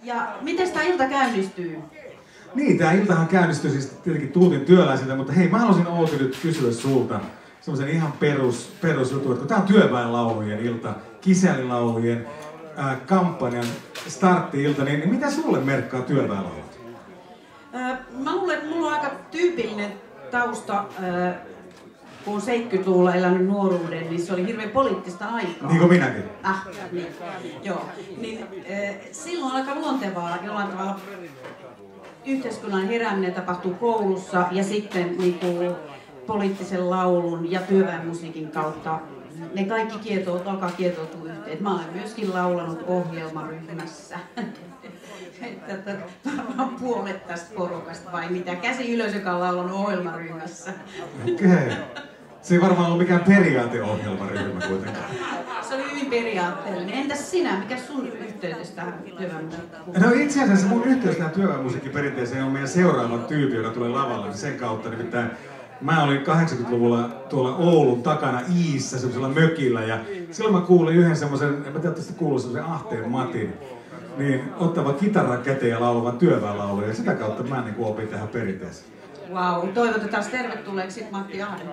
Ja miten tämä ilta käynnistyy? Niin, tämä iltahan käynnistyi siis tietenkin Tuutin työläisiltä, mutta hei, mä haluaisin Outi nyt kysyä sulta semmoisen ihan perusjutun, että kun tämä on työväenlaulujen ilta, kisällilaulujen kampanjan startti-ilta, niin mitä sulle merkkaa työväenlaulut? Mä luulen, että mulla on aika tyypillinen tausta, kun on 70-luvulla elänyt nuoruuden, niin se oli hirveän poliittista aikaa. Niin kuin minäkin. Niin. Joo. Niin, silloin on aika luontevaa jollain tavalla yhteiskunnan herääminen tapahtuu koulussa ja sitten niin kuin, poliittisen laulun ja työväenmusiikin kautta ne kaikki alkaa kietoutua yhteen. Mä olen myöskin laulanut ohjelmaryhmässä. Varmaan puolet tästä porukasta vai mitä? Käsi ylös, joka on laulanut ohjelmaryhmässä. Okei. Se ei varmaan ollut mikään periaateohjelmaryhmä kuitenkaan. Se oli hyvin periaatteellinen. Entäs sinä? Mikä sun yhteytesi tähän työväenmusiikkiin? No itse asiassa mun yhteys tähän työväenmusiikkiperinteeseen on meidän seuraava tyyppi, joka tulee lavalle sen kautta. Nimittäin mä olin 80-luvulla tuolla Oulun takana Iissä semmoisella mökillä ja silloin mä kuulin yhden semmoisen, en mä tiedä tästä kuullut semmoisen Ahteen Matin, niin ottava kitaran käteen ja laulavan työväenlauluja ja sitä kautta mä niin opin tähän perinteeseen. Vau, toivotetaan tervetulleeksi Matti Ahde.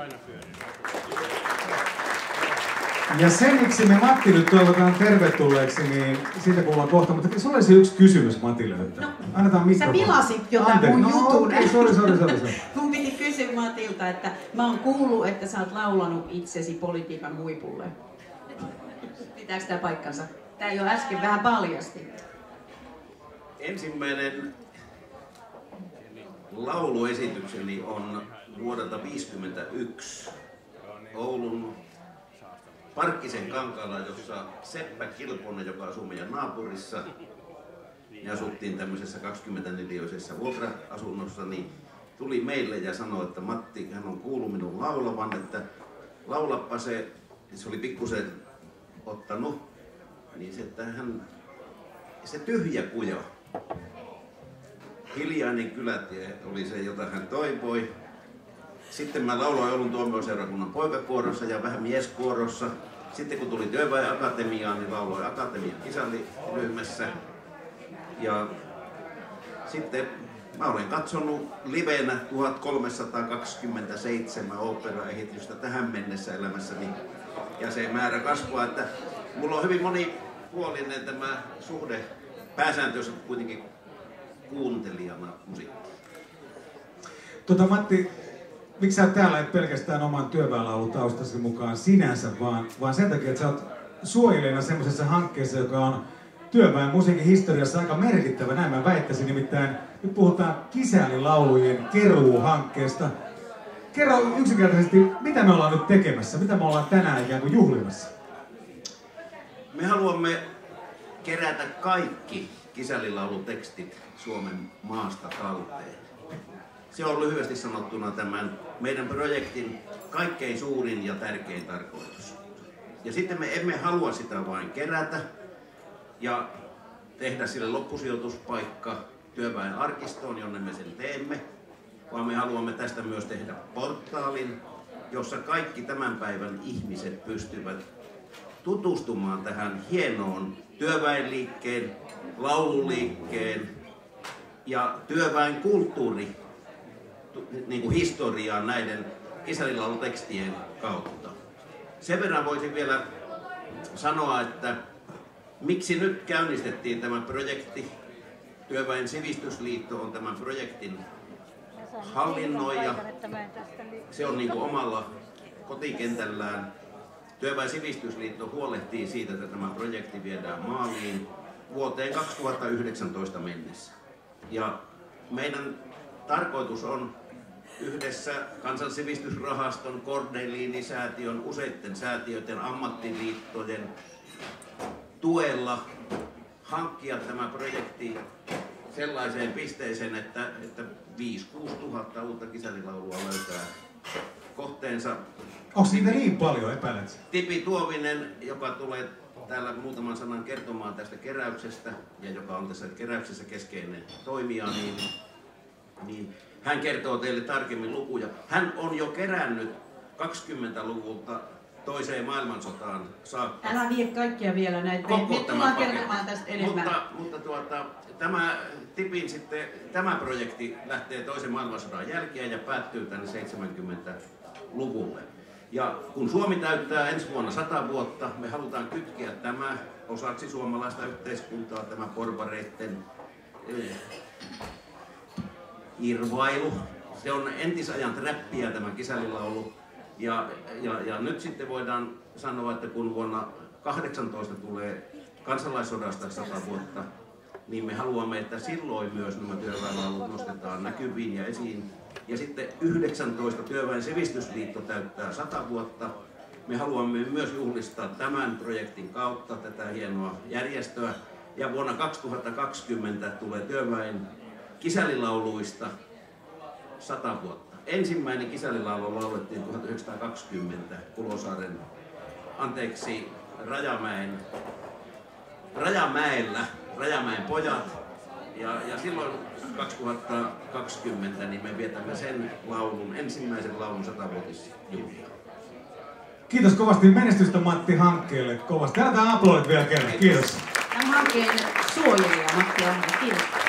Ja sen, miksi me Matti nyt toivotaan tervetulleeksi, niin siitä kuullaan kohta. Mutta se olisi yksi kysymys Matille. Että no, annetaan mikrofoni. Sä pilasit jotain mun jutun. Sorry. Mun piti kysyä Matilta, että mä oon kuullut, että sä oot laulanut itsesi politiikan huipulle. Pitääkö tää paikkansa? Tää jo äsken vähän paljasti. Ensimmäinen lauluesitykseni on vuodelta 1951 Oulun Parkkisen kankaalla, jossa Seppä Kilponen, joka asuu meidän naapurissa, ja asuttiin tämmöisessä 24-öisessä vuokra-asunnossa, niin tuli meille ja sanoi, että Matti, hän on kuullut minun laulavan, että laulappa se oli pikkusen ottanut, niin se, että se tyhjä kuja. Hiljainen kylätie oli se, jota hän toivoi. Sitten mä lauloin Oulun tuomioseurakunnan poikakuorossa ja vähän mieskuorossa. Sitten kun tuli Työväen Akatemiaan, niin lauloin Akatemian kisälliryhmässä. Ja sitten mä olen katsonut livenä 1327 oopperaesitystä tähän mennessä elämässäni. Ja se määrä kasvaa, että mulla on hyvin monipuolinen tämä suhde pääsääntöisesti kuitenkin kuuntelijana musiikkia. Matti, miksi sä oot täällä et pelkästään oman työväenlaulutaustasi mukaan sinänsä, vaan sen takia, että sä oot suojelijana semmoisessa hankkeessa, joka on työväenmusiikin historiassa aika merkittävä, näin mä väittäisin, nimittäin nyt puhutaan kisällilaulujen keruuhankkeesta. Kerro yksinkertaisesti, mitä me ollaan nyt tekemässä, mitä me ollaan tänään ikään kuin juhlimassa? Me haluamme kerätä kaikki kisällilaulutekstit Suomen maasta talteen. Se on lyhyesti sanottuna tämän meidän projektin kaikkein suurin ja tärkein tarkoitus. Ja sitten me emme halua sitä vain kerätä ja tehdä sille loppusijoituspaikka Työväen arkistoon, jonne me sen teemme, vaan me haluamme tästä myös tehdä portaalin, jossa kaikki tämän päivän ihmiset pystyvät tutustumaan tähän hienoon työväenliikkeen, laululiikkeen ja työväen kulttuuri niin kuin historiaan näiden kisällilaulutekstien kautta. Sen verran voisin vielä sanoa, että miksi nyt käynnistettiin tämä projekti. Työväen sivistysliitto on tämän projektin hallinnoija. Se on niin kuin omalla kotikentällään. Työväen sivistysliitto huolehtii siitä, että tämä projekti viedään maaliin vuoteen 2019 mennessä. Ja meidän tarkoitus on yhdessä Kansansivistysrahaston, Korneliini-säätiön, useiden säätiöiden, ammattiliittojen tuella hankkia tämä projekti sellaiseen pisteeseen, että 5-6 tuhatta uutta kisällilaulua löytää kohteensa. Onko niitä niin paljon, epäilet? Tipi Tuovinen, joka tulee täällä muutaman sanan kertomaan tästä keräyksestä ja joka on tässä keräyksessä keskeinen toimija, niin hän kertoo teille tarkemmin lukuja. Hän on jo kerännyt 20-luvulta toiseen maailmansotaan saakka. Älä vie kaikkia vielä näitä. Me tullaan kertomaan tästä enemmän. Mutta tämä projekti lähtee toisen maailmansodan jälkeen ja päättyy tänne 70-luvulle. Ja kun Suomi täyttää ensi vuonna 100 vuotta, me halutaan kytkeä tämä osaksi suomalaista yhteiskuntaa, tämä porvareitten irvailu. Se on entisajan träppiä tämä kisällilaulu. Ja nyt sitten voidaan sanoa, että kun vuonna 18 tulee kansalaissodasta 100 vuotta, niin me haluamme, että silloin myös nämä työväenlaulut nostetaan näkyviin ja esiin. Ja sitten 19 Työväen Sivistysliitto täyttää 100 vuotta. Me haluamme myös juhlistaa tämän projektin kautta tätä hienoa järjestöä. Ja vuonna 2020 tulee Työväen kisällilauluista 100 vuotta. Ensimmäinen kisällilaulu laulettiin 1920 Rajamäen pojat. Ja silloin 2020 niin me vietämme sen laulun, ensimmäisen laulun 100-vuotisjuhlia. Kiitos kovasti menestystä Matti hankkeelle. Kovasti. Täällä aplodit vielä kerran. Kiitos. Tämän hankkeen suojelija Matti Ahde. Kiitos.